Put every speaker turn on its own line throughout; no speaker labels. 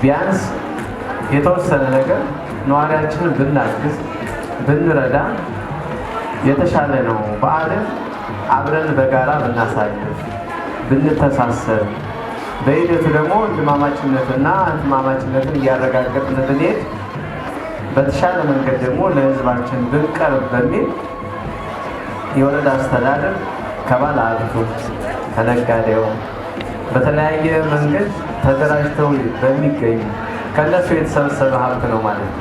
ቢያንስ የተወሰነ ነገር ነዋሪያችንን ብናግዝ ብንረዳ የተሻለ ነው። በዓልን አብረን በጋራ ብናሳልፍ ብንተሳሰብ፣ በሂደቱ ደግሞ ወንድማማችነትና እህትማማችነትን እያረጋገጥን ብንሄድ በተሻለ መንገድ ደግሞ ለሕዝባችን ብንቀርብ በሚል የወረዳ አስተዳደር ከባለ ሀብቱ ከነጋዴው በተለያየ መንገድ ተደራጅተው በሚገኙ ከነሱ የተሰበሰበ ሀብት ነው ማለት ነው።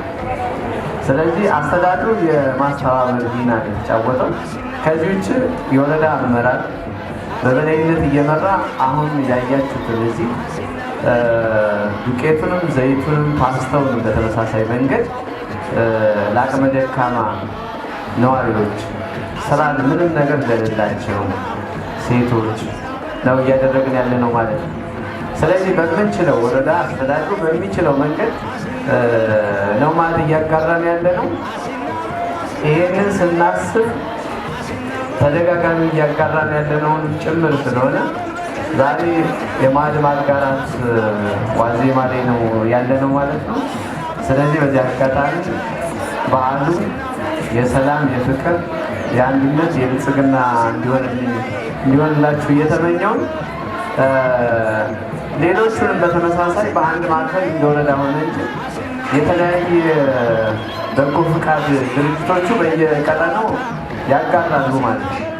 ስለዚህ አስተዳደሩ የማስተባበር ሚና ነው የተጫወተው። ከዚህ ውጭ የወረዳ አመራር በበላይነት እየመራ አሁን ያያችሁትን እዚህ ዱቄቱንም ዘይቱንም ፓስታውንም በተመሳሳይ መንገድ ለአቅመ ደካማ ነዋሪዎች ስራ ምንም ነገር እንደሌላቸው ሴቶች ነው እያደረግን ያለ ነው ማለት ነው። ስለዚህ በምንችለው ወረዳ አስተዳደሩ በሚችለው መንገድ ነው ማለት እያጋራን ያለ ነው። ይሄንን ስናስብ ተደጋጋሚ እያጋራን ያለነውን ጭምር ስለሆነ ዛሬ የማዕድ ማጋራት ዋዜማ ላይ ነው ያለነው ማለት ነው። ስለዚህ በዚህ አጋጣሚ በዓሉ የሰላም፣ የፍቅር፣ የአንድነት፣ የብልጽግና እንዲሆንላችሁ እየተመኘው ሌሎቹንም በተመሳሳይ በአንድ ማዕከል እንደወረዳ ሆነ እንጂ የተለያየ በጎ ፍቃድ ድርጅቶቹ በየቀጠናው ያጋራሉ ማለት ነው።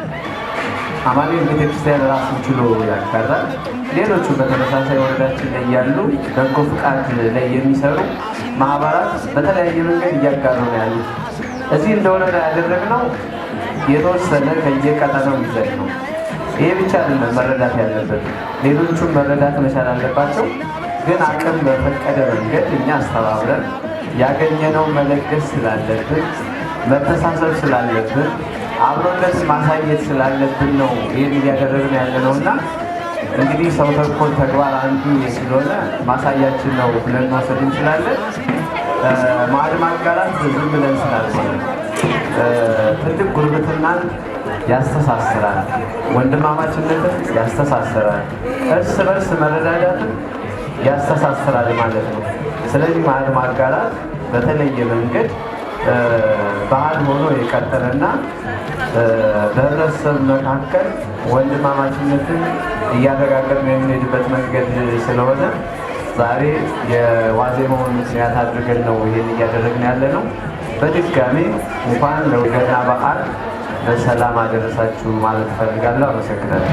አማኑኤል ቤተክርስቲያን ራሱን ችሎ ያጋራል። ሌሎቹ በተመሳሳይ ወረዳችን ላይ ያሉ በጎ ፍቃድ ላይ የሚሰሩ ማህበራት በተለያየ መንገድ እያጋሩ ነው ያሉት። እዚህ እንደ ወረዳ ያደረግነው የተወሰነ ከየቀጠናው ይዘን ነው። ይሄ ብቻ አይደለም መረዳት ያለበት፣ ሌሎቹም መረዳት መቻል አለባቸው። ግን አቅም በፈቀደ መንገድ እኛ አስተባብረን ያገኘነው መለገስ ስላለብን፣ መተሳሰብ ስላለብን፣ አብሮነት ማሳየት ስላለብን ነው ይህን እያደረግን ያለ ነው እና እንግዲህ ሰው ተኮር ተግባር አንዱ ስለሆነ ማሳያችን ነው ብለን መውሰድ እንችላለን። ማዕድ ማጋራት ዝም ብለን ስላልሆነ ትልቅ ጉርብትናን ያስተሳስራል፣ ወንድማማችነትን ያስተሳስራል፣ እርስ በርስ መረዳዳትን ያስተሳስራል ማለት ነው። ስለዚህ ማዕድ ማጋራት በተለየ መንገድ ባህል ሆኖ የቀጠለና በህብረተሰብ መካከል ወንድማማችነትን እያረጋገጥን የምንሄድበት መንገድ ስለሆነ ዛሬ የዋዜማውን ምክንያት አድርገን ነው ይሄን እያደረግን ያለ ነው። በድጋሚ እንኳን ለገና በዓል በሰላም አደረሳችሁ ማለት እፈልጋለሁ። አመሰግናለሁ።